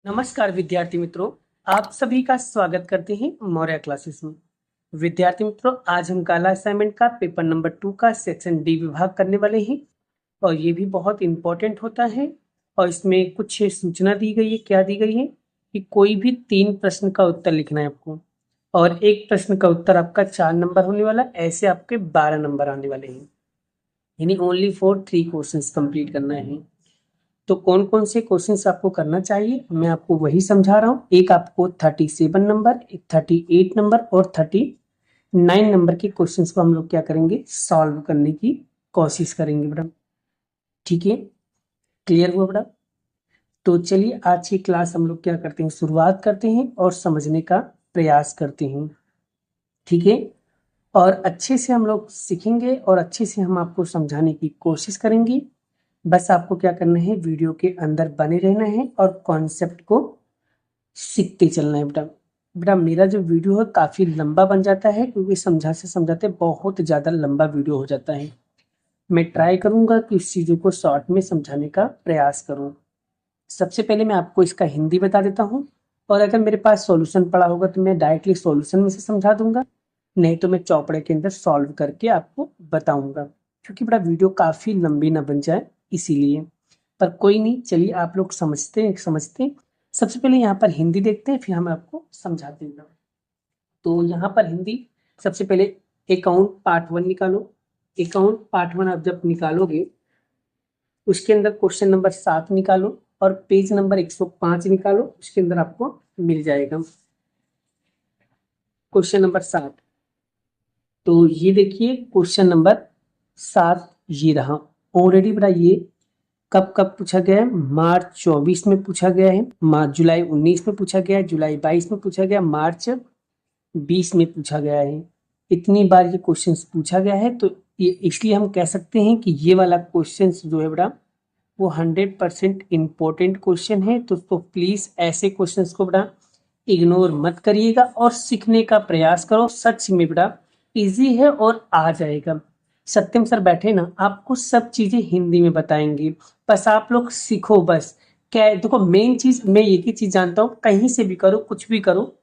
नमस्कार विद्यार्थी मित्रों, आप सभी का स्वागत करते हैं मौर्य क्लासेस में। विद्यार्थी मित्रों, आज हम काला असाइनमेंट का पेपर नंबर 2 का सेक्शन डी विभाग करने वाले हैं और ये भी बहुत इंपॉर्टेंट होता है। और इसमें कुछ सूचना दी गई है। क्या दी गई है कि कोई भी 3 प्रश्न का उत्तर लिखना है आपको और एक प्रश्न का उत्तर आपका 4 नंबर होने वाला, ऐसे आपके 12 नंबर आने वाले हैं। यानी ओनली फॉर 3 क्वेश्चंस कंप्लीट करना है। तो कौन कौन से क्वेश्चंस आपको करना चाहिए मैं आपको वही समझा रहा हूँ। एक आपको 37 नंबर, एक 38 नंबर और 39 नंबर के क्वेश्चंस को हम लोग क्या करेंगे, सॉल्व करने की कोशिश करेंगे बेटा। ठीक है, क्लियर हुआ बेटा? तो चलिए आज की क्लास हम लोग क्या करते हैं, शुरुआत करते हैं और समझने का प्रयास करते हैं। ठीक है, और अच्छे से हम लोग सीखेंगे और अच्छे से हम आपको समझाने की कोशिश करेंगे। बस आपको क्या करना है, वीडियो के अंदर बने रहना है और कॉन्सेप्ट को सीखते चलना है बेटा। बेटा मेरा जो वीडियो है काफ़ी लंबा बन जाता है क्योंकि समझाते बहुत ज़्यादा लंबा वीडियो हो जाता है। मैं ट्राई करूँगा कि इस चीज़ों को शॉर्ट में समझाने का प्रयास करूँ। सबसे पहले मैं आपको इसका हिंदी बता देता हूँ और अगर मेरे पास सॉल्यूशन पड़ा होगा तो मैं डायरेक्टली सॉल्यूशन में से समझा दूंगा, नहीं तो मैं चौपड़े के अंदर सॉल्व करके आपको बताऊंगा क्योंकि बड़ा वीडियो काफ़ी लंबी ना बन जाए इसीलिए। पर कोई नहीं, चलिए आप लोग समझते हैं। सबसे पहले यहाँ पर हिंदी देखते हैं, फिर हम आपको समझाते हैं। तो यहाँ पर हिंदी सबसे पहले अकाउंट पार्ट 1 निकालो। अकाउंट पार्ट 1 आप जब निकालोगे उसके अंदर क्वेश्चन नंबर 7 निकालो और पेज नंबर 105 निकालो, उसके अंदर आपको मिल जाएगा क्वेश्चन नंबर 7। तो ये देखिए क्वेश्चन नंबर 7 ये रहा। ऑलरेडी बड़ा ये कब कब पूछा गया है, मार्च 24 में पूछा गया है, जुलाई 19 में पूछा गया है, जुलाई 22 में पूछा गया, मार्च 20 में पूछा गया है। इतनी बार ये क्वेश्चन पूछा गया है तो ये इसलिए हम कह सकते हैं कि ये वाला क्वेश्चन जो है बड़ा वो 100% इम्पोर्टेंट क्वेश्चन है। तो प्लीज ऐसे क्वेश्चंस को बड़ा इग्नोर मत करिएगा और सीखने का प्रयास करो। सच में बड़ा इजी है और आ जाएगा। सत्यम सर बैठे ना, आपको सब चीजें हिंदी में बताएंगे, बस आप लोग सीखो। बस क्या है, देखो मेन चीज मैं एक ही चीज जानता हूँ, कहीं से भी करो कुछ भी करो,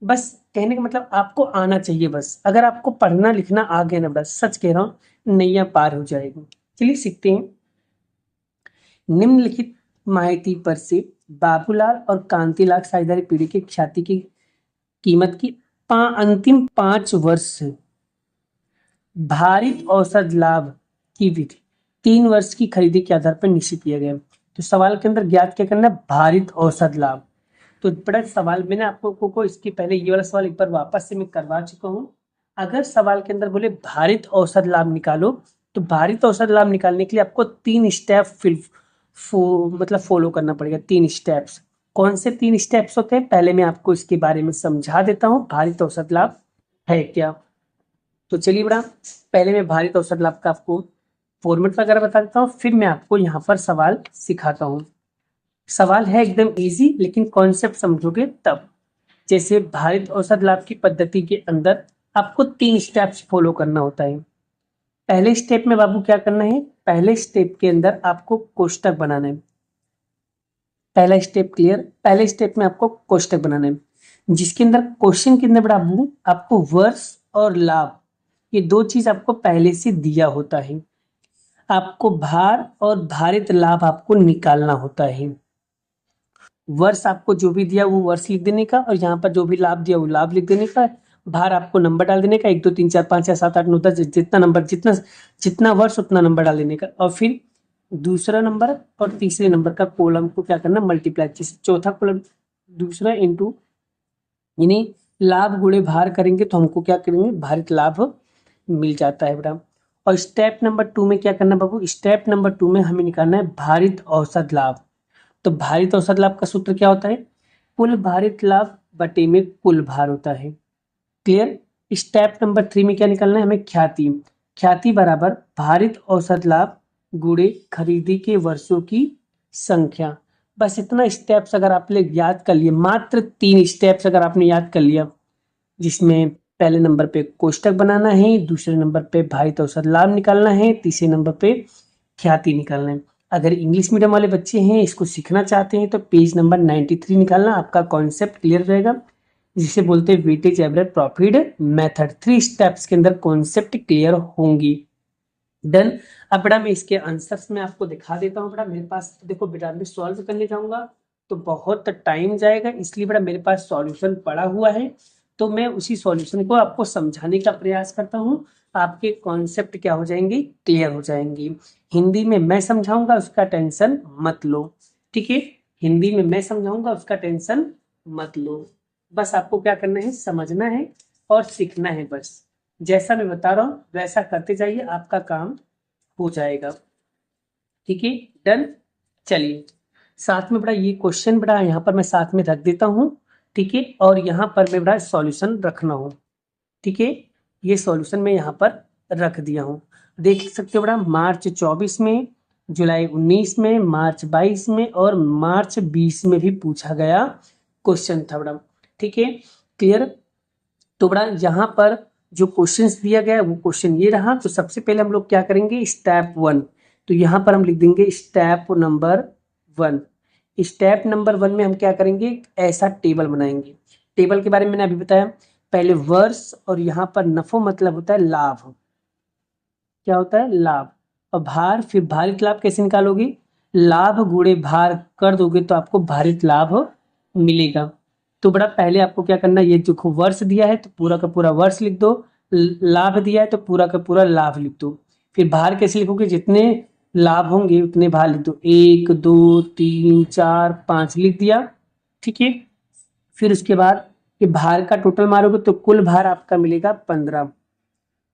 बस कहने का मतलब आपको आना चाहिए। बस अगर आपको पढ़ना लिखना आ गया ना, बस सच कह रहा हूँ नैया पार हो जाएगी। चलिए सीखते हैं। निम्नलिखित माहिती पर से बाबूलाल और कांतिलाल साझेदारी पीढ़ी की ख्याति की कीमत की अंतिम 5 वर्ष भारित औसत लाभ की विधि 3 वर्ष की खरीदी के आधार पर निश्चित किया गया। तो सवाल के अंदर ज्ञात क्या करना है, भारित औसत लाभ। तो बड़ा सवाल मैंने आपको को इसके पहले ये वाला सवाल एक बार वापस से मैं करवा चुका हूँ। अगर सवाल के अंदर बोले भारित औसत लाभ निकालो, तो भारित औसत लाभ निकालने के लिए आपको 3 स्टेप मतलब फॉलो करना पड़ेगा। 3 स्टेप्स। कौन से 3 स्टेप्स होते हैं, पहले मैं आपको इसके बारे में समझा देता हूँ भारित औसत लाभ है क्या। तो चलिए बड़ा पहले मैं भारित औसत लाभ का आपको फॉर्मेट वगैरह बता देता हूँ, फिर मैं आपको यहाँ पर सवाल सिखाता हूँ। सवाल है एकदम इजी, लेकिन कॉन्सेप्ट समझोगे तब। जैसे भारित औसत लाभ की पद्धति के अंदर आपको 3 स्टेप्स फॉलो करना होता है। पहले स्टेप में बाबू क्या करना है, पहले स्टेप के अंदर आपको कोष्टक बनाना है। पहला स्टेप क्लियर। पहले स्टेप में आपको कोष्टक बनाना है जिसके अंदर क्वेश्चन के अंदर बाबू आपको वर्ष और लाभ ये 2 चीज आपको पहले से दिया होता है। आपको भार और भारित लाभ आपको निकालना होता है। वर्ष आपको जो भी दिया वो वर्ष लिख देने का और यहाँ पर जो भी लाभ दिया वो लाभ लिख देने का। भार आपको नंबर डाल देने का, 1 2 3 4 5 6 7 8 9 10, जितना नंबर जितना वर्ष उतना नंबर डाल देने का। और फिर दूसरा नंबर और तीसरे नंबर का कॉलम को क्या करना, मल्टीप्लाई। चौथा कॉलम दूसरा इंटू, यानी लाभ गुणे भार करेंगे तो हमको क्या करेंगे, भारित लाभ मिल जाता है बेटा। और स्टेप नंबर 2 में क्या करना बाबू, स्टेप नंबर 2 में हमें निकालना है भारित औसत लाभ। तो भारित औसत लाभ का सूत्र क्या होता है, कुल भारित लाभ बटे में कुल भार होता है। क्लियर। स्टेप नंबर 3 में क्या निकालना है हमें, ख्याति। ख्याति बराबर भारित औसत लाभ गुणे खरीदी के वर्षों की संख्या। बस इतना स्टेप्स अगर आपने याद कर लिए, मात्र 3 स्टेप्स अगर आपने याद कर लिया, जिसमें पहले नंबर पे कोष्टक बनाना है, दूसरे नंबर पे भारित औसत लाभ निकालना है, तीसरे नंबर पे ख्याति निकालना है। अगर इंग्लिश मीडियम वाले बच्चे हैं, इसको सीखना चाहते हैं, तो पेज नंबर 93 निकालना, आपका कॉन्सेप्ट क्लियर रहेगा, जिसे बोलते हैं weightage average profit method. 3 steps के अंदर कॉन्सेप्ट क्लियर होंगी। डन। अब बेटा मैं इसके आंसर्स में आपको दिखा देता हूँ। बेटा मेरे पास देखो बेटा, मैं सॉल्व करने जाऊंगा तो बहुत टाइम जाएगा, इसलिए बेटा मेरे पास सॉल्यूशन पड़ा हुआ है, तो मैं उसी सॉल्यूशन को आपको समझाने का प्रयास करता हूँ। आपके कॉन्सेप्ट क्या हो जाएंगे, क्लियर हो जाएंगे। हिंदी में मैं समझाऊंगा, उसका टेंशन मत लो। ठीक है, हिंदी में मैं समझाऊंगा, उसका टेंशन मत लो। बस आपको क्या करना है, समझना है और सीखना है। बस जैसा मैं बता रहा हूँ वैसा करते जाइए, आपका काम हो जाएगा। ठीक है, डन। चलिए, साथ में बड़ा ये क्वेश्चन बड़ा यहाँ पर मैं साथ में रख देता हूँ। ठीक है, और यहाँ पर मैं बड़ा सॉल्यूशन रखना हूँ। ठीक है, ये सॉल्यूशन मैं यहाँ पर रख दिया हूँ। देख सकते हो बड़ा, मार्च 24 में, जुलाई 19 में, मार्च 22 में और मार्च 20 में भी पूछा गया क्वेश्चन था बड़ा। ठीक है, क्लियर। तो बड़ा यहाँ पर जो क्वेश्चंस दिया गया है वो क्वेश्चन ये रहा। तो सबसे पहले हम लोग क्या करेंगे, स्टेप 1। तो यहाँ पर हम लिख देंगे स्टेप नंबर 1। स्टेप नंबर 1 में हम क्या करेंगे, ऐसा टेबल बनाएंगे। टेबल के बारे में मैंने अभी बताया। पहले वर्ष, और यहाँ पर नफो मतलब होता है लाभ। क्या होता है, लाभ। और भार, फिर भारित लाभ कैसे निकालोगे, लाभ गुणे भार कर दोगे तो आपको भारित लाभ मिलेगा। तो बड़ा पहले आपको क्या करना है, ये जो वर्ष दिया है तो पूरा का पूरा वर्ष लिख दो, लाभ दिया है तो पूरा का पूरा लाभ लिख दो। फिर भार कैसे लिखोगे, जितने लाभ होंगे उतने भार लिख दो, 1 2 3 4 5 लिख दिया। ठीक है, फिर उसके बाद ये भार का टोटल मारोगे तो कुल भार आपका मिलेगा 15।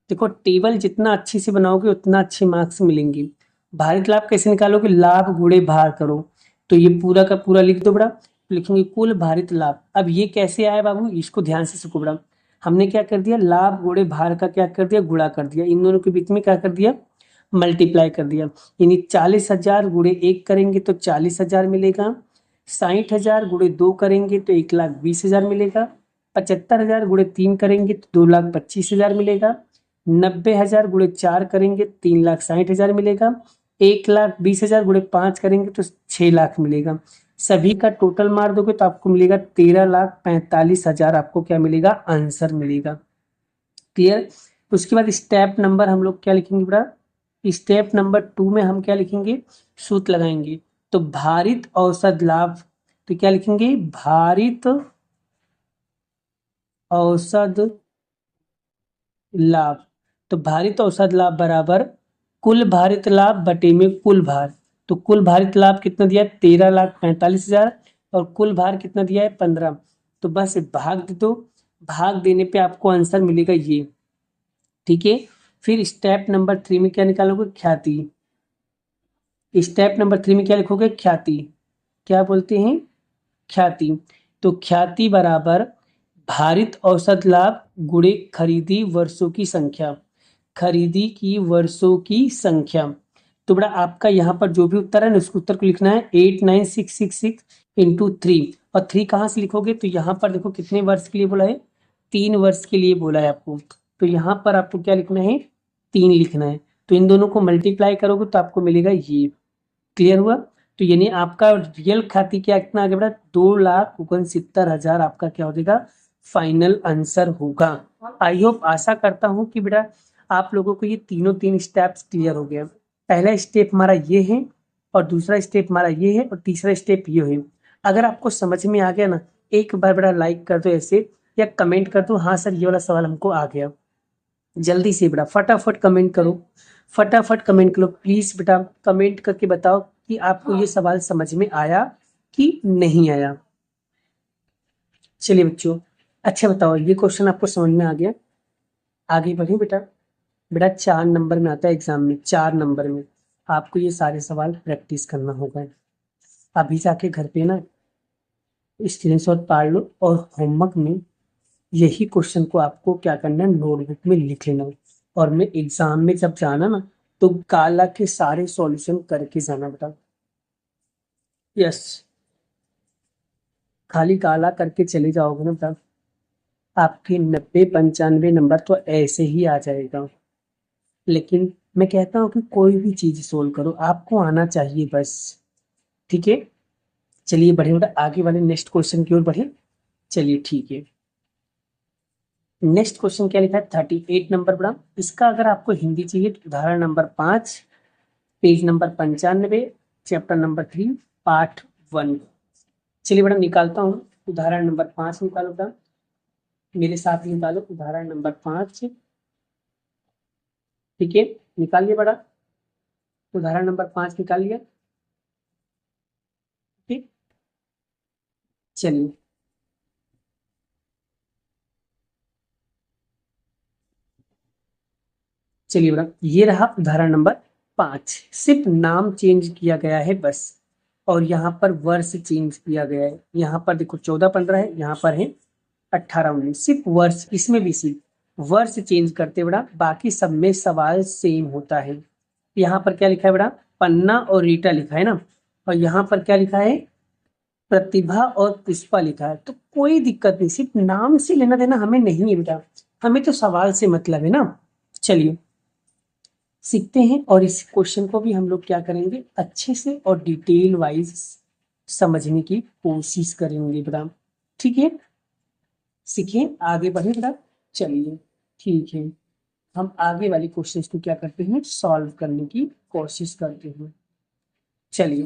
देखो टेबल जितना अच्छे से बनाओगे उतना अच्छे मार्क्स मिलेंगे। भारित लाभ कैसे निकालोगे, लाभ गुणे भार करो, तो ये पूरा का पूरा लिख दो बड़ा। लिखेंगे कुल भारित लाभ। अब ये कैसे आया बाबू, इसको ध्यान से सुको बड़ा। हमने क्या कर दिया, लाभ गुणे भार का क्या कर दिया, गुणा कर दिया, इन दोनों के बीच में क्या कर दिया, मल्टीप्लाई कर दिया। यानी 40,000 गुणे 1 करेंगे तो 40,000 मिलेगा। 60,000 गुणे 2 करेंगे तो 1,20,000 मिलेगा। 75,000 गुणे 3 करेंगे तो 2,25,000 मिलेगा। 90,000 गुणे 4 करेंगे 3,60,000 मिलेगा। 1,20,000 गुणे 5 करेंगे तो 6 लाख मिलेगा। सभी का टोटल मार दोगे तो आपको मिलेगा 13,45,000, आपको क्या मिलेगा, आंसर मिलेगा। क्लियर। उसके बाद स्टेप नंबर हम लोग क्या लिखेंगे बेटा, स्टेप नंबर 2 में हम क्या लिखेंगे, सूत्र लगाएंगे। तो भारित औसत लाभ, तो क्या लिखेंगे, भारित औसत लाभ। तो भारित औसत लाभ बराबर कुल भारित लाभ बटे में कुल भार। तो कुल भारित लाभ कितना दिया है, 13,45,000, और कुल भार कितना दिया है, 15। तो बस भाग दे दो, भाग देने पे आपको आंसर मिलेगा ये। ठीक है, फिर स्टेप नंबर 3 में क्या निकालोगे, ख्याति। स्टेप नंबर 3 में क्या लिखोगे, ख्याति। क्या बोलते हैं, ख्याति। तो ख्याति बराबर भारित औसत लाभ गुणे खरीदी वर्षों की संख्या। खरीदी की वर्षों की संख्या। तो बड़ा आपका यहाँ पर जो भी उत्तर है ना, उसके उत्तर को लिखना है 89666 इंटू 3। और 3 कहाँ से लिखोगे, तो यहाँ पर देखो कितने वर्ष के लिए बोला है, 3 वर्ष के लिए बोला है आपको। तो यहाँ पर आपको क्या लिखना है, 3 लिखना है। तो इन दोनों को मल्टीप्लाई करोगे तो आपको मिलेगा ये। क्लियर हुआ। तो यानी आपका रियल खाती क्या कितना आगे बढ़ा, 2,69,000 आपका क्या हो जाएगा, फाइनल आंसर होगा। आई होप, आशा करता हूं कि बेटा आप लोगों को ये तीनों 3 स्टेप्स क्लियर हो गया। पहला स्टेप हमारा ये है, और दूसरा स्टेप हमारा ये है, और तीसरा स्टेप ये है। अगर आपको समझ में आ गया ना, एक बार बेटा लाइक कर दो ऐसे, या कमेंट कर दो, हाँ सर ये वाला सवाल हमको आ गया। जल्दी से बेटा फटाफट कमेंट करो, फटाफट कमेंट करो प्लीज बेटा। कमेंट करके बताओ कि आपको ये सवाल समझ में आया कि नहीं आया। चलिए बच्चों, अच्छा बताओ ये क्वेश्चन आपको समझ में आ गया। आगे बढ़े बेटा। बेटा 4 नंबर में आता है एग्जाम में, 4 नंबर में आपको ये सारे सवाल प्रैक्टिस करना होगा। अभी जाके घर पे ना स्क्रीनशॉट पार लो, और होमवर्क में यही क्वेश्चन को आपको क्या करना है, नोटबुक में लिख लेना। और मैं एग्जाम में जब जाना ना, तो काला के सारे सॉल्यूशन करके जाना बेटा। यस, खाली काला करके चले जाओगे ना बेटा, आपके 90-95 नंबर तो ऐसे ही आ जाएगा। लेकिन मैं कहता हूँ कि कोई भी चीज सोल्व करो, आपको आना चाहिए बस। ठीक है, चलिए बढ़े बढ़े आगे वाले नेक्स्ट क्वेश्चन की ओर बढ़े। चलिए ठीक है, नेक्स्ट क्वेश्चन क्या लिखा है 38 नंबर बड़ा। इसका अगर आपको हिंदी चाहिए तो उदाहरण number 5, page number 95, chapter number 3, part 1। चलिए बड़ा निकालता हूँ, उदाहरण नंबर 5 निकालो बड़ा, मेरे साथ ही निकालो उदाहरण नंबर 5। ठीक है, निकालिए बड़ा, उदाहरण नंबर 5 निकाल लिया। ठीक, चलिए चलिए बड़ा, ये रहा उदाहरण नंबर 5। सिर्फ नाम चेंज किया गया है बस, और यहाँ पर वर्ष चेंज किया गया है। यहाँ पर देखो 14-15 है, यहाँ पर है 18-19, सिर्फ वर्ष, इसमें भी सिर्फ वर्ष चेंज करते बड़ा, बाकी सब में सवाल सेम होता है। यहाँ पर क्या लिखा है बड़ा, पन्ना और रीटा लिखा है ना, और यहाँ पर क्या लिखा है, प्रतिभा और पुष्पा लिखा है। तो कोई दिक्कत नहीं, सिर्फ नाम से लेना देना हमें नहीं है बेटा, हमें तो सवाल से मतलब है ना। चलिए सीखते हैं, और इस क्वेश्चन को भी हम लोग क्या करेंगे, अच्छे से और डिटेल वाइज समझने की कोशिश करेंगे बेटा। ठीक है, सीखिए, आगे बढ़े बेटा। चलिए ठीक है, हम आगे वाले क्वेश्चंस को क्या करते हैं, सॉल्व करने की कोशिश करते हैं। चलिए,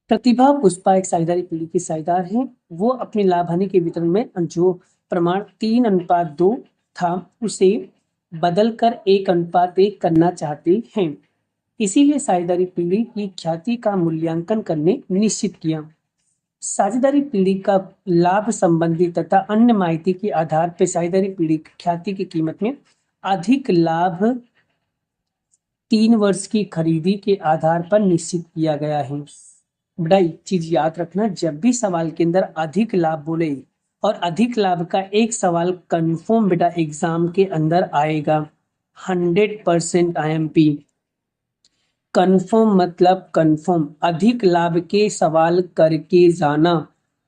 प्रतिभा पुष्पा एक साझेदारी पीढ़ी की साझेदार हैं। वो अपनी लाभ हानि के वितरण में जो प्रमाण 3:2 था, उसे बदलकर 1:1 करना चाहते हैं। इसीलिए साझेदारी पीढ़ी की ख्याति का मूल्यांकन करने निश्चित किया। साझेदारी पीढ़ी का लाभ संबंधी तथा अन्य माहिती के आधार पर साझेदारी पीढ़ी की ख्याति की कीमत में अधिक लाभ 3 वर्ष की खरीदी के आधार पर निश्चित किया गया है। बेटा एक चीज याद रखना, जब भी सवाल के अंदर अधिक लाभ बोले, और अधिक लाभ का एक सवाल कंफर्म बेटा एग्जाम के अंदर आएगा, 100% IMP। कंफर्म मतलब कंफर्म, अधिक लाभ के सवाल करके जाना।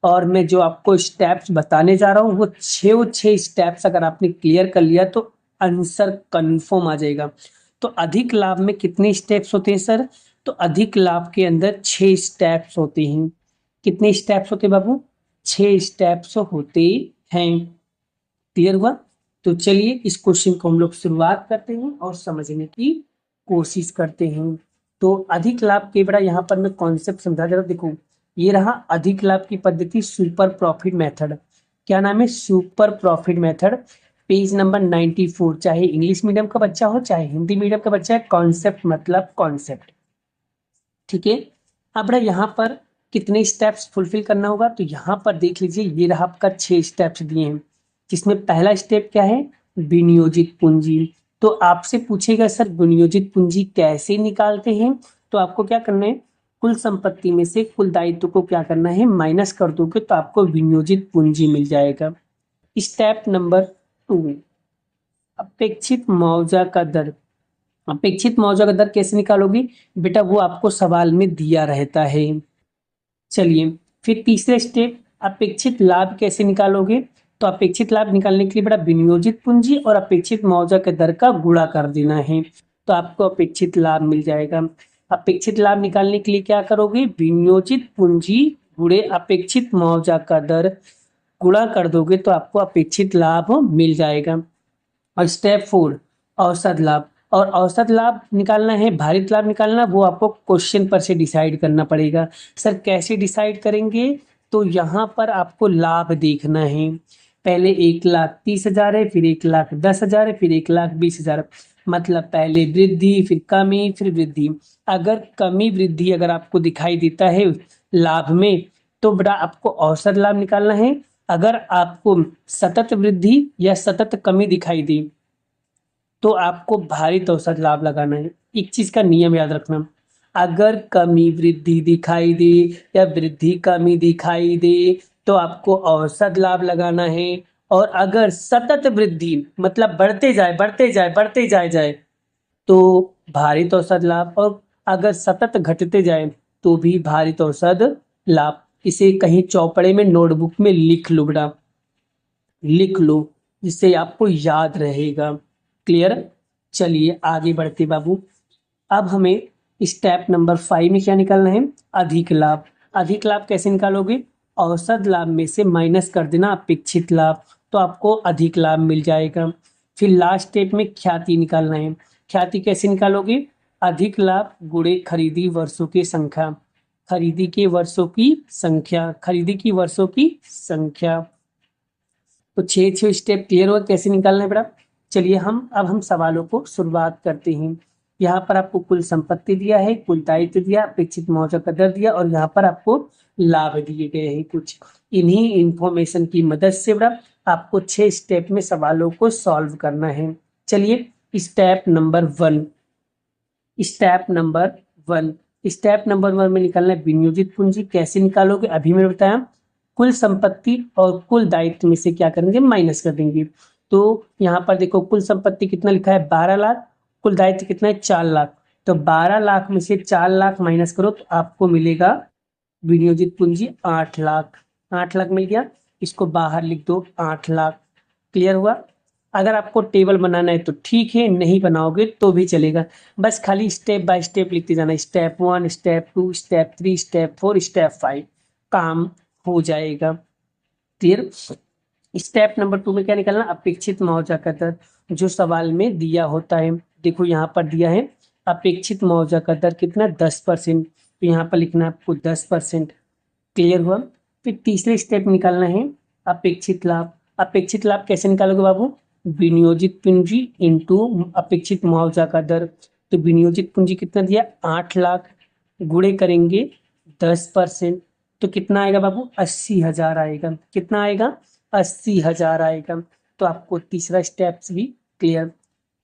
और मैं जो आपको स्टेप्स बताने जा रहा हूँ, वो 6 स्टेप्स अगर आपने क्लियर कर लिया तो आंसर कंफर्म आ जाएगा। तो अधिक लाभ में कितने स्टेप्स होते हैं सर, तो अधिक लाभ के अंदर 6 स्टेप्स होते हैं। कितने स्टेप्स होते हैं बाबू, 6 स्टेप्स होते हैं। क्लियर हुआ? तो चलिए इस क्वेश्चन को हम लोग शुरुआत करते हैं और समझने की कोशिश करते हैं। तो अधिक लाभ के बड़ा यहाँ पर मैं कॉन्सेप्ट समझा दे रहा हूँ। देखो ये रहा अधिक लाभ की पद्धति, सुपर प्रॉफिट मेथड। क्या नाम है, super profit method, page number 94। चाहे इंग्लिश मीडियम का बच्चा हो चाहे हिंदी मीडियम का बच्चा है, कॉन्सेप्ट मतलब कॉन्सेप्ट। ठीक है, अब बड़ा यहाँ पर कितने स्टेप्स फुलफिल करना होगा, तो यहाँ पर देख लीजिए ये रहा आपका 6 स्टेप्स दिए हैं, जिसमें पहला स्टेप क्या है, विनियोजित पूंजी। तो आपसे पूछेगा सर विनियोजित पूंजी कैसे निकालते हैं, तो आपको क्या करना है, कुल संपत्ति में से कुल दायित्व को क्या करना है, माइनस कर दोगे तो आपको विनियोजित पूंजी मिल जाएगा। स्टेप नंबर 2, अपेक्षित मुआवजा का दर। अपेक्षित मुआवजा का दर कैसे निकालोगी बेटा, वो आपको सवाल में दिया रहता है। चलिए फिर तीसरे स्टेप, अपेक्षित लाभ कैसे निकालोगे, तो अपेक्षित लाभ निकालने के लिए बेटा विनियोजित पूंजी और अपेक्षित मुआवजा के दर का गुणा कर देना है, तो आपको अपेक्षित लाभ मिल जाएगा। अपेक्षित लाभ निकालने के लिए क्या करोगे, विनियोजित पूंजी गुणे अपेक्षित मुआवजा का दर गुणा कर दोगे तो आपको अपेक्षित लाभ मिल जाएगा। और स्टेप 4, औसत लाभ। और औसत लाभ निकालना है, भारित लाभ निकालना, वो आपको क्वेश्चन पर से डिसाइड करना पड़ेगा। सर कैसे डिसाइड करेंगे, तो यहाँ पर आपको लाभ देखना है, पहले 1,30,000 है, फिर 1,10,000 है, फिर 1,20,000, मतलब पहले वृद्धि फिर कमी फिर वृद्धि। अगर कमी वृद्धि अगर आपको दिखाई देता है लाभ में, तो बेटा आपको औसत लाभ निकालना है। अगर आपको सतत वृद्धि या सतत कमी दिखाई दे तो आपको भारित औसत लाभ लगाना है। एक चीज का नियम याद रखना, अगर कमी वृद्धि दिखाई दे या वृद्धि कमी दिखाई दे तो आपको औसत लाभ लगाना है। और अगर सतत वृद्धि मतलब बढ़ते जाए बढ़ते जाए बढ़ते जाए तो भारित औसत लाभ, और अगर सतत घटते जाए तो भी भारित औसत लाभ। इसे कहीं चौपड़े में नोटबुक में लिख लो बेटा, लिख लो, जिससे आपको याद रहेगा। क्लियर? चलिए आगे बढ़ते बाबू। अब हमें स्टेप नंबर 5 में क्या निकालना है? अधिक लाभ। अधिक लाभ कैसे निकालोगे? औसत लाभ में से माइनस कर देना अपेक्षित लाभ, तो आपको अधिक लाभ मिल जाएगा। फिर लास्ट स्टेप में ख्याति निकालना है। ख्याति कैसे निकालोगे? अधिक लाभ गुणे खरीदी वर्षों की संख्या। खरीदी के वर्षों की संख्या, खरीदी की वर्षों की संख्या। तो छह स्टेप क्लियर हुआ कैसे निकालना है बेटा? चलिए हम सवालों को शुरुआत करते हैं। यहाँ पर आपको कुल संपत्ति दिया है, कुल दायित्व दिया, अपेक्षित मौजूदा कदर दिया और यहाँ पर आपको लाभ दिए गए हैं कुछ। इन्हीं इंफॉर्मेशन की मदद से बेटा आपको 6 स्टेप में सवालों को सॉल्व करना है। चलिए step number 1। Step number 1 step number 1 में निकालना है विनियोजित पूंजी। कैसे निकालोगे? अभी मैंने बताया, कुल संपत्ति और कुल दायित्व में से क्या करेंगे? माइनस कर देंगे। तो यहाँ पर देखो कुल संपत्ति कितना लिखा है? 12 लाख। कुल दायित्व कितना है? 4 लाख। तो 12 लाख में से 4 लाख माइनस करो तो आपको मिलेगा विनियोजित पूंजी 8 लाख। 8 लाख मिल गया, इसको बाहर लिख दो 8 लाख। क्लियर हुआ? अगर आपको टेबल बनाना है तो ठीक है, नहीं बनाओगे तो भी चलेगा। बस खाली स्टेप बाय स्टेप लिखते जाना, step 1, step 2, step 3, step 4, step 5, काम हो जाएगा। क्लियर? स्टेप नंबर 2 में क्या निकालना? अपेक्षित मुआवजा का दर, जो सवाल में दिया होता है। देखो यहाँ पर दिया है अपेक्षित मुआवजा का दर कितना? 10%। तो यहाँ पर लिखना है आपको 10%। क्लियर हुआ? फिर तीसरे स्टेप निकालना है अपेक्षित लाभ। अपेक्षित लाभ कैसे निकालोगे बाबू? विनियोजित पूंजी इंटू अपेक्षित मुआवजा का दर। तो विनियोजित पूंजी कितना दिया? 8 लाख, गुणे करेंगे 10%, तो कितना आएगा बाबू? 80,000 आएगा। कितना आएगा? 80,000 आएगा। तो आपको तीसरा स्टेप्स भी क्लियर।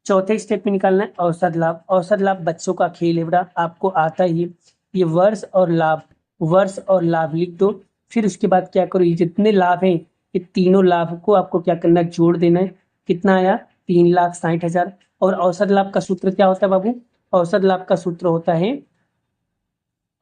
चौथे स्टेप में निकालना है औसत लाभ। औसत लाभ बच्चों का खेल है बेटा, आपको आता ही है। ये वर्ष और लाभ, वर्ष और लाभ लिख दो। फिर उसके बाद क्या करो, ये जितने लाभ हैं ये तीनों लाभ को आपको क्या करना है? जोड़ देना है। कितना आया? 3,60,000। और औसत लाभ का सूत्र क्या होता है बाबू? औसत लाभ का सूत्र होता है,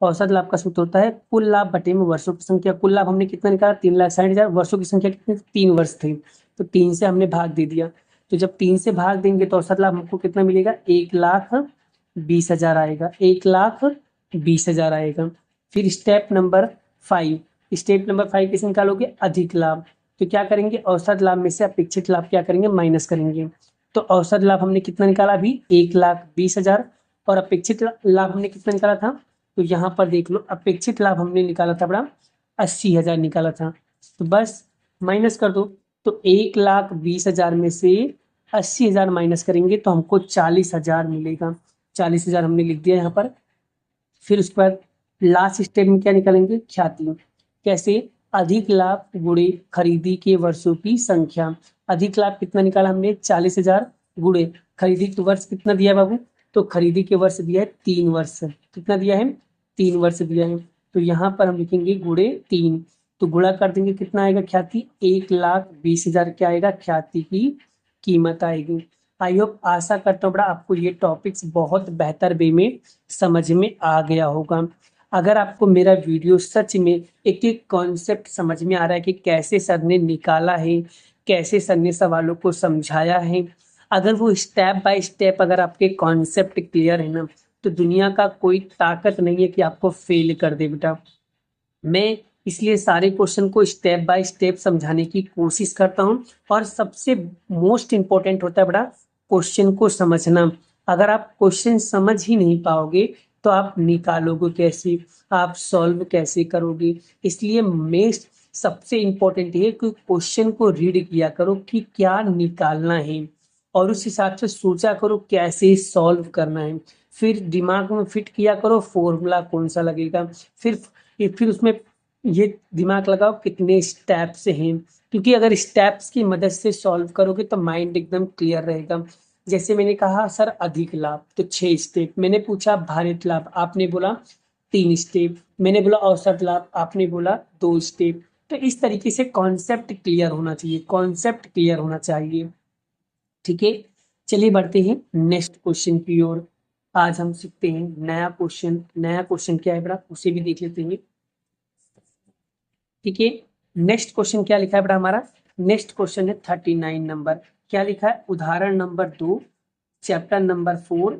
औसत लाभ का सूत्र होता है कुल लाभ बटे में वर्षों की संख्या। कुल लाभ हमने कितना निकाला? 3,60,000। वर्षों की संख्या कितनी? 3 वर्ष थे, तो 3 से हमने भाग दे दिया। तो जब 3 से भाग देंगे तो औसत लाभ हमको कितना मिलेगा? 1,20,000 आएगा। 1,20,000 आएगा। फिर स्टेप नंबर 5। स्टेप नंबर 5 कैसे निकालोगे? अधिक लाभ। तो क्या करेंगे? औसत लाभ में से अपेक्षित लाभ क्या करेंगे? माइनस करेंगे। तो औसत लाभ हमने कितना निकाला अभी? 1,20,000। और अपेक्षित लाभ हमने कितना निकाला था? तो यहाँ पर देख लो, अपेक्षित लाभ हमने निकाला था बड़ा 80,000 निकाला था। तो बस माइनस कर दो। तो 1,20,000 में से 80,000 माइनस करेंगे तो हमको 40,000 मिलेगा। 40,000 हमने लिख दिया यहाँ पर। फिर उसके बाद लास्ट स्टेप में क्या निकालेंगे? ख्याति। कैसे? अधिक लाभ गुणे खरीदी के वर्षों की संख्या। अधिक लाभ कितना निकाला हमने? 40,000 गुणे खरीदी के वर्ष कितना दिया बाबू? तो खरीदी के वर्ष दिया है 3 वर्ष। कितना दिया है? 3 वर्ष दिया है। तो यहाँ पर हम लिखेंगे गुणे 3। तो गुणा कर देंगे, कितना आएगा ख्याति? 1,20,000 क्या आएगा? ख्याति की कीमत आएगी। आई होप, आशा करता हूँ बड़ा आपको ये टॉपिक्स बहुत बेहतर वे में समझ में आ गया होगा। अगर आपको मेरा वीडियो सच में एक एक कॉन्सेप्ट समझ में आ रहा है कि कैसे सर ने निकाला है, कैसे सर ने सवालों को समझाया है, अगर वो स्टेप बाय स्टेप अगर आपके कॉन्सेप्ट क्लियर है ना, तो दुनिया का कोई ताकत नहीं है कि आपको फेल कर दे बेटा। मैं इसलिए सारे क्वेश्चन को स्टेप बाय स्टेप समझाने की कोशिश करता हूँ। और सबसे मोस्ट इम्पोर्टेंट होता है बड़ा क्वेश्चन को समझना। अगर आप क्वेश्चन समझ ही नहीं पाओगे तो आप निकालोगे कैसे, आप सॉल्व कैसे करोगे? इसलिए मेस्ट सबसे इम्पोर्टेंट ये कि क्वेश्चन को रीड किया करो कि क्या निकालना है, और उस हिसाब से सोचा करो कैसे सॉल्व करना है। फिर दिमाग में फिट किया करो फॉर्मूला कौन सा लगेगा। फिर उसमें ये दिमाग लगाओ कितने स्टेप्स हैं, क्योंकि अगर स्टेप्स की मदद से सॉल्व करोगे तो माइंड एकदम क्लियर रहेगा। जैसे मैंने कहा सर अधिक लाभ, तो 6 स्टेप। मैंने पूछा भारित लाभ, आपने बोला 3 स्टेप। मैंने बोला औसत लाभ, आपने बोला 2 स्टेप। तो इस तरीके से कॉन्सेप्ट क्लियर होना चाहिए, कॉन्सेप्ट क्लियर होना चाहिए। ठीक है, चलिए बढ़ते हैं नेक्स्ट क्वेश्चन की ओर। आज हम सीखते हैं नया क्वेश्चन। नया क्वेश्चन क्या है बेटा, उसे भी देख लेते हैं। ठीक है, नेक्स्ट क्वेश्चन क्या लिखा है बेटा हमारा? नेक्स्ट क्वेश्चन है 39 नंबर। क्या लिखा है? उदाहरण number 2 chapter number 4,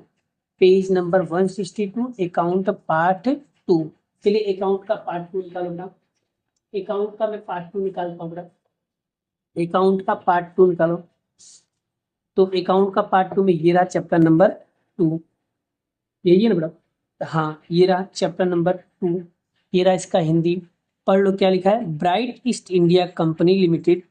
page number 162, account part 2। चलिए अकाउंट का पार्ट 2 निकालो बेटा। अकाउंट का मैं पार्ट 2 निकालता हूँ बेटा। अकाउंट का पार्ट 2 निकालो। तो अकाउंट का पार्ट 2 में ये रहा चैप्टर नंबर 2, यही है ना बेटा? हाँ, ये रहा चैप्टर नंबर 2। ये रहा इसका हिंदी। पढ़ लो क्या लिखा है। Bright east India company limited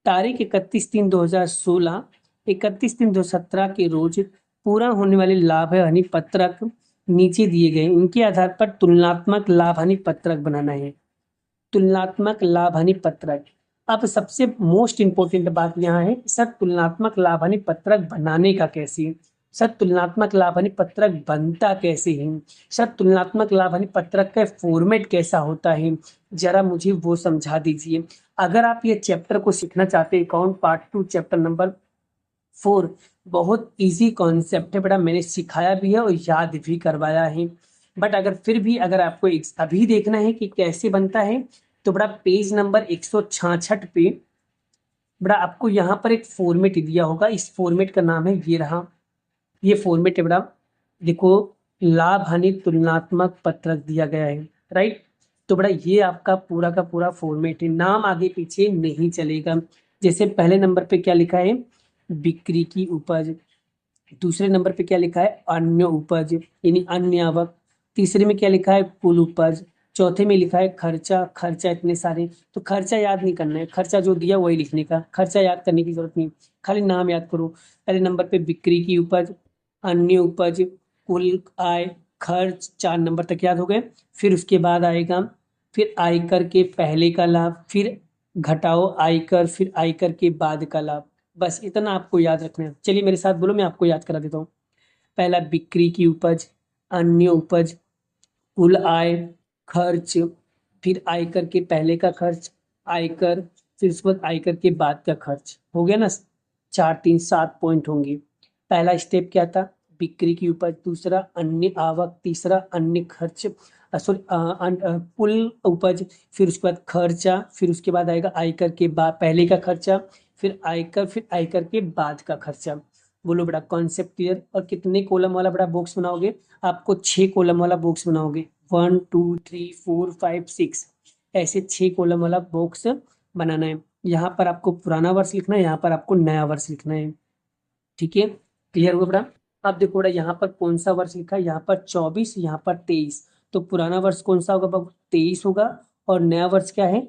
तारीख 31/3/2016, 31/3/2017 के रोज पूरा होने वाले लाभ हानि पत्रक नीचे दिए गए इनके आधार पर तुलनात्मक लाभ हानि पत्रक बनाना है। तुलनात्मक लाभ हानि पत्रक। अब सबसे मोस्ट इंपोर्टेंट बात यहाँ है, सर तुलनात्मक लाभ हानि पत्रक बनाने का कैसे? सर तुलनात्मक लाभ हानि पत्रक बनता कैसे है? सर तुलनात्मक लाभ हानि पत्रक का फॉर्मेट कैसा होता है? जरा मुझे वो समझा दीजिए। अगर आप ये चैप्टर को सीखना चाहते हैं, अकाउंट पार्ट 2 चैप्टर नंबर 4, बहुत इजी कॉन्सेप्ट है बेटा, मैंने सिखाया भी है और याद भी करवाया है। बट अगर फिर भी अगर आपको अभी देखना है कि कैसे बनता है, तो बड़ा पेज नंबर 166 पे बड़ा आपको यहाँ पर एक फॉर्मेट दिया होगा। इस फॉर्मेट का नाम है, ये रहा, ये फॉर्मेट है बड़ा। देखो, लाभ हानि तुलनात्मक पत्रक दिया गया है, राइट? तो बड़ा ये आपका पूरा का पूरा फॉर्मेट है, नाम आगे पीछे नहीं चलेगा। जैसे पहले नंबर पे क्या लिखा है, बिक्री की उपज। दूसरे नंबर पे क्या लिखा है, अन्य उपज यानी अन्य आवक। तीसरे में क्या लिखा है, कुल उपज। चौथे में लिखा है खर्चा, खर्चा इतने सारे। तो खर्चा याद नहीं करना है, खर्चा जो दिया वही लिखने का, खर्चा याद करने की जरूरत नहीं, खाली नाम याद करो। पहले नंबर पे बिक्री की उपज, अन्य उपज, कुल आय, खर्च, 4 नंबर तक याद हो गए। फिर उसके बाद आएगा फिर आयकर के पहले का लाभ, फिर घटाओ आयकर, फिर आयकर के बाद का लाभ। बस इतना आपको याद रखना है। चलिए मेरे साथ बोलो, मैं आपको याद करा देता हूँ। पहला बिक्री की उपज, अन्य उपज, कुल आय, खर्च, फिर आयकर के पहले का खर्च, आयकर, फिर उसके बाद आयकर के बाद का खर्च। हो गया ना? 4 3 7 पॉइंट होंगे। पहला स्टेप क्या था, बिक्री की उपज। दूसरा अन्य आवक। तीसरा अन्य खर्च, सॉरी कुल उपज। फिर उसके बाद खर्चा, फिर उसके बाद आएगा आयकर के बाद पहले का खर्चा, फिर आयकर, फिर आयकर के बाद का खर्चा। बोलो बड़ा, कॉन्सेप्ट क्लियर? और कितने कॉलम वाला बड़ा बॉक्स बनाओगे? आपको 6 कॉलम वाला बॉक्स बनाओगे। 1 2 3 4 5 6, ऐसे 6 कॉलम वाला बॉक्स बनाना है। यहाँ पर आपको पुराना वर्ष लिखना है, यहाँ पर आपको नया वर्ष लिखना है। ठीक है, क्लियर हुआ बड़ा? अब देखो बड़ा, यहाँ पर कौन सा वर्ष लिखा है, यहाँ पर 24, यहाँ पर 23। तो पुराना वर्ष कौन सा होगा बाबू? 23 होगा। और नया वर्ष क्या है?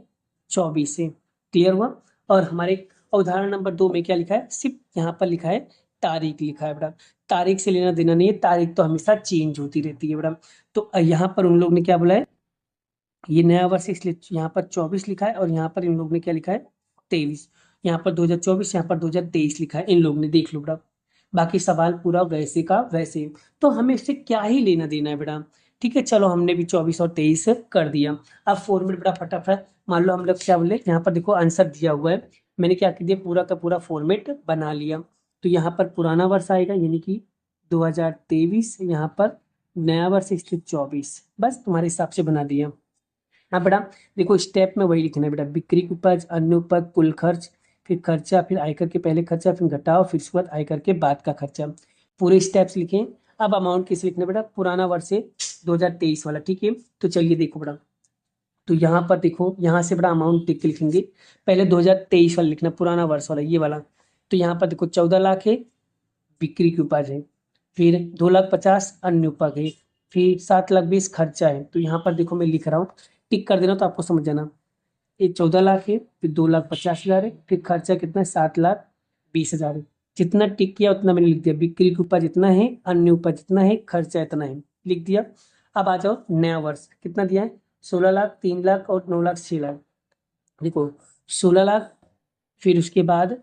24 है। क्लियर हुआ? और हमारे उदाहरण नंबर 2 में क्या लिखा है, सिर्फ यहाँ पर लिखा है तारीख लिखा है बेटा। तारीख से लेना देना नहीं है, तारीख तो हमेशा चेंज होती रहती है बेटा। तो यहाँ पर उन लोग ने क्या बोला है, ये नया वर्ष इसलिए यहाँ पर 24 लिखा है, और यहाँ पर इन लोग ने क्या लिखा है, 23। यहाँ पर 2024, यहाँ पर 2023 लिखा है इन लोग ने, देख लो बेटा। बाकी सवाल पूरा वैसे का वैसे। तो हमें इससे क्या ही लेना देना है बेटा। ठीक है, चलो हमने भी 24 और 23 कर दिया। अब फॉर्मेट बड़ा फटाफट, मान लो हम लोग क्या बोले, यहाँ पर देखो आंसर दिया हुआ है, मैंने क्या कर दिया, पूरा का पूरा फॉर्मेट बना लिया। तो यहाँ पर पुराना वर्ष आएगा यानी कि 2023, यहाँ पर नया वर्ष इसलिए 24। बस तुम्हारे हिसाब से बना दिया। हाँ बेटा, देखो स्टेप में वही लिखना है बेटा, बिक्री की उपज, अन्य उपज, कुल खर्च, फिर खर्चा, फिर आयकर के पहले खर्चा, फिर घटाओ, फिर उसके बाद आयकर के बाद का खर्चा। पूरे स्टेप्स लिखें। अब अमाउंट किस लिखना है बेटा, पुराना वर्ष है 2023 वाला। ठीक है, तो चलिए देखो बेटा, तो यहाँ पर देखो, यहाँ से बड़ा अमाउंट देख के लिखेंगे। पहले 2023 वाला लिखना, पुराना वर्ष वाला, ये वाला। तो यहाँ पर देखो 14 लाख है बिक्री की उपज है, फिर 2,50,000 अन्य उपज है, फिर 7,20,000 खर्चा है। तो यहाँ पर देखो मैं लिख रहा हूँ, टिक कर देना तो आपको समझ जाना। ये 14 लाख है, फिर 2,50,000 है, फिर खर्चा कितना है, 7,20,000 है। जितना टिक किया उतना मैंने लिख दिया। बिक्री की उपज इतना है, अन्य उपज इतना है, खर्चा इतना है, लिख दिया। अब आ जाओ नया वर्ष, कितना दिया है, 16 लाख, 3 लाख और 9 लाख, 6 लाख। देखो 16 लाख, फिर उसके बाद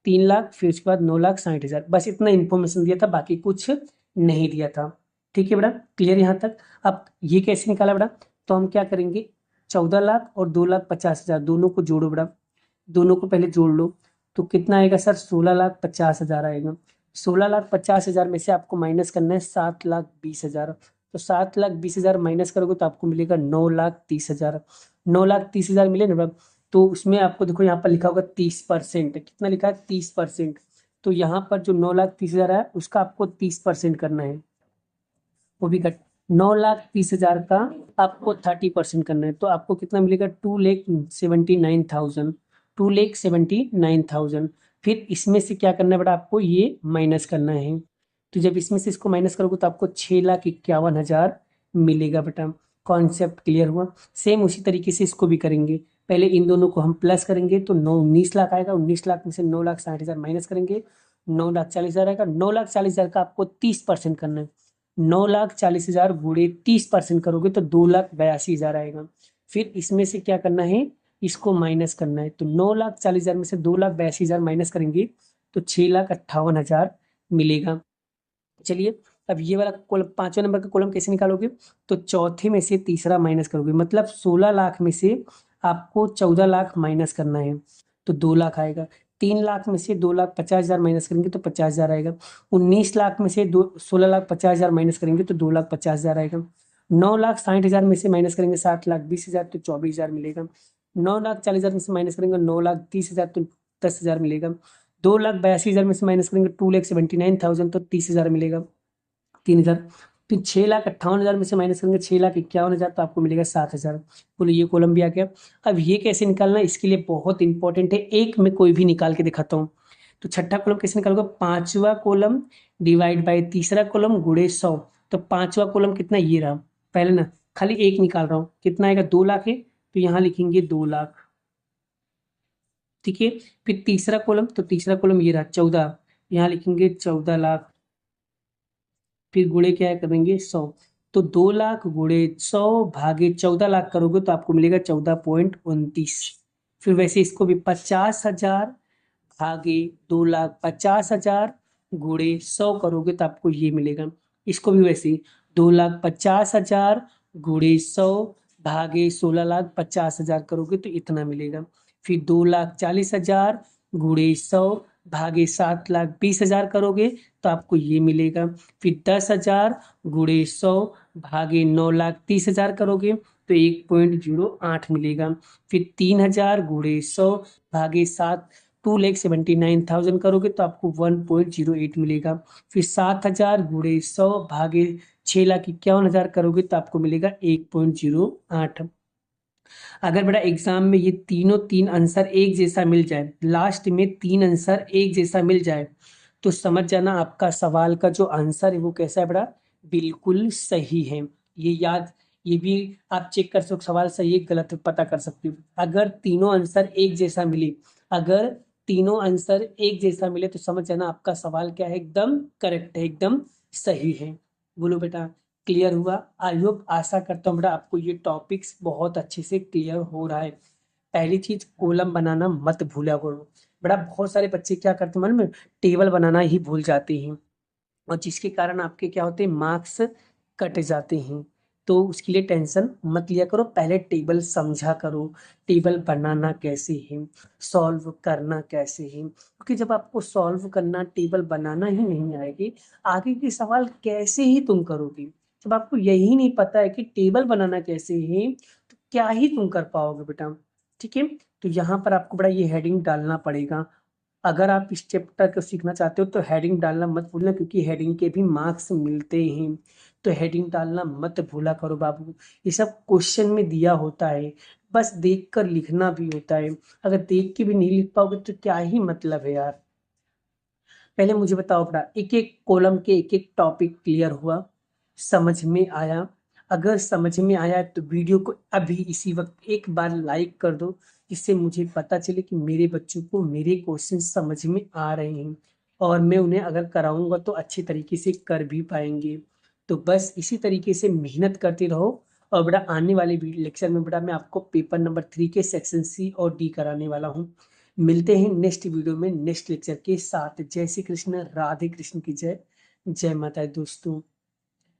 3 लाख, फिर उसके बाद 9,60,000। बस इतना इन्फॉर्मेशन दिया था, बाकी कुछ नहीं दिया था। ठीक है बेटा, क्लियर यहाँ तक? अब ये कैसे निकाला बेटा, तो हम क्या करेंगे, 14 लाख और 2,50,000 दोनों को जोड़ो बेटा, दोनों को पहले जोड़ लो। तो कितना आएगा सर, 16,50,000 आएगा। 16,50,000 में से आपको माइनस करना है 7,20,000। तो 7,20,000 माइनस करोगे तो आपको मिलेगा 9,30,000। 9,30,000 मिले ना बेटा, तो उसमें आपको देखो यहाँ पर लिखा होगा 30%। कितना लिखा है, 30%। तो यहाँ पर जो 9,30,000 है उसका आपको 30% करना है, वो भी कट 9,30,000 का आपको 30% करना है, तो आपको कितना मिलेगा 2,79,000, 2,79,000। फिर इसमें से क्या करना है बेटा, आपको ये माइनस करना है। तो जब इसमें से इसको माइनस करोगे तो आपको 6,51,000 मिलेगा बेटा। कॉन्सेप्ट क्लियर हुआ। सेम उसी तरीके से इसको भी करेंगे। पहले इन दोनों को हम प्लस करेंगे तो 19 लाख आएगा, 19 लाख में से 9,60,000 माइनस करेंगे, 9,40,000 आएगा। 9,40,000 का आपको 30% करना है। 9,40,000 गुणे 30% करोगे तो 2,82,000 आएगा। फिर इसमें से क्या करना है, इसको माइनस करना है। तो 9,40,000 में से 2,82,000 माइनस करेंगे तो 6,58,000 मिलेगा। चलिए, अब ये वाला कॉलम, 5वें नंबर का कॉलम कैसे निकालोगे, तो चौथे में से तीसरा माइनस करोगे, मतलब 16 लाख में से आपको 14 लाख माइनस करना है, तो 2 लाख आएगा। 3 लाख में से 2,50,000 माइनस करेंगे तो 50,000 आएगा। 19 लाख में से 16,50,000 माइनस करेंगे तो 2,50,000 आएगा। 9,60,000 में से माइनस करेंगे 7,20,000 तो 24,000 मिलेगा। 9,40,000 में से माइनस करेंगे 9,30,000 तो 10,000 मिलेगा। 2,82,000 में से माइनस करेंगे 2,79,000 तो 30,000 मिलेगा, 3,000। फिर 6,58,000 में से माइनस करेंगे 6,51,000 तो आपको मिलेगा 7,000। बोलो ये कॉलम भी आ गया। अब ये कैसे निकालना है, इसके लिए बहुत इंपॉर्टेंट है, एक में कोई भी निकाल के दिखाता हूँ। तो छठा कॉलम कैसे निकालोगे, 5वां कॉलम डिवाइड बाय तीसरा कॉलम गुणे 100। तो 5वां कॉलम कितना, ये रहा। पहले ना खाली एक निकाल रहा हूँ, कितना आएगा, 2 लाख है, तो यहाँ लिखेंगे 2 लाख, ठीक है। फिर तीसरा कॉलम, तो तीसरा कॉलम ये रहा 14, यहाँ लिखेंगे 14 लाख। फिर गुणे क्या करेंगे 100, तो 2 लाख गुणे 100 भागे 14 लाख करोगे तो आपको मिलेगा 14.29। फिर वैसे इसको भी 50,000 भागे 2,50,000 गुणे 100 करोगे तो आपको ये मिलेगा। इसको भी वैसे ही 2,50,000 गुणे 100 भागे 16,50,000 करोगे तो इतना मिलेगा। फिर 2,40,000 गुणे 100 भागे 7,20,000 करोगे तो आपको ये मिलेगा। फिर 10,000 गुणे 100 भागे 9,30,000 करोगे तो 1.08 मिलेगा। फिर 3,000 गुणे 100 भागे 2,79,000 करोगे तो आपको 1.08 मिलेगा। फिर 7,000 गुणे 100 भागे 6,51,000 करोगे तो आपको मिलेगा 1.08। अगर बेटा एग्जाम में ये तीनों तीन आंसर एक जैसा मिल जाए, लास्ट में तीन आंसर एक जैसा मिल जाए, तो समझ जाना आपका सवाल का जो आंसर है वो कैसा है बेटा, बिल्कुल सही है। ये याद, ये भी आप चेक कर सकते हो, सवाल सही है गलत है पता कर सकते हो। अगर तीनों आंसर एक जैसा मिले, अगर तीनों आंसर एक जैसा मिले तो समझ जाना आपका सवाल क्या है, एकदम करेक्ट है, एकदम सही है। बोलो बेटा, क्लियर हुआ। आई होप, आशा करता हूँ बेटा आपको ये टॉपिक्स बहुत अच्छे से क्लियर हो रहा है। पहली चीज, कॉलम बनाना मत भूला करो बेटा। बहुत सारे बच्चे क्या करते हैं मालूम है, टेबल बनाना ही भूल जाते हैं, और जिसके कारण आपके क्या होते हैं, मार्क्स कट जाते हैं। तो उसके लिए टेंशन मत लिया करो, पहले टेबल समझा करो, टेबल बनाना कैसे है, सॉल्व करना कैसे है। क्योंकि जब आपको सॉल्व करना, टेबल बनाना ही नहीं आएगी, आगे के सवाल कैसे ही तुम करोगे। जब आपको यही नहीं पता है कि टेबल बनाना कैसे है, तो क्या ही तुम कर पाओगे बेटा, ठीक है। तो यहाँ पर आपको बड़ा ये हेडिंग डालना पड़ेगा। अगर आप इस चैप्टर को सीखना चाहते हो तो हेडिंग डालना मत भूलना, क्योंकि हेडिंग के भी मार्क्स मिलते हैं। तो हेडिंग डालना मत भूला करो बाबू, ये सब क्वेश्चन में दिया होता है, बस देख कर लिखना भी होता है। अगर देख के भी नहीं लिख पाओगे तो क्या ही मतलब है यार। पहले मुझे बताओ बेटा, एक एक कॉलम के एक एक टॉपिक क्लियर हुआ, समझ में आया। अगर समझ में आया तो वीडियो को अभी इसी वक्त एक बार लाइक कर दो, जिससे मुझे पता चले कि मेरे बच्चों को मेरे क्वेश्चन समझ में आ रहे हैं, और मैं उन्हें अगर कराऊंगा तो अच्छे तरीके से कर भी पाएंगे। तो बस इसी तरीके से मेहनत करते रहो। और बेटा आने वाले लेक्चर में बेटा मैं आपको पेपर नंबर 3 के सेक्शन सी और डी कराने वाला हूँ। मिलते हैं नेक्स्ट वीडियो में नेक्स्ट लेक्चर के साथ। जय श्री कृष्ण, राधे कृष्ण की जय, जय माता दी दोस्तों।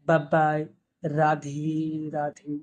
Bye bye, Radhe Radhe.